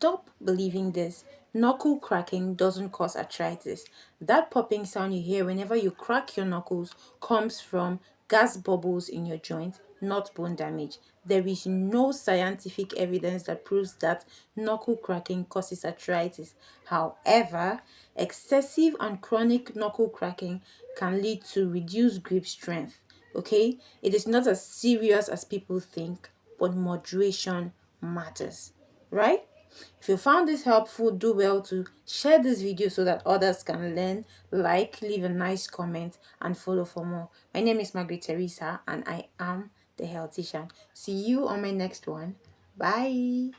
Stop believing this. Knuckle cracking doesn't cause arthritis. That popping sound you hear whenever you crack your knuckles comes from gas bubbles in your joint, not bone damage. There is no scientific evidence that proves that knuckle cracking causes arthritis. However, excessive and chronic knuckle cracking can lead to reduced grip strength. Okay, it is not as serious as people think, but moderation matters, right? If you found this helpful, do well to share this video so that others can learn, like, leave a nice comment, and follow for more. My name is Margaret Teresa, and I am the Healthician. See you on my next one. Bye.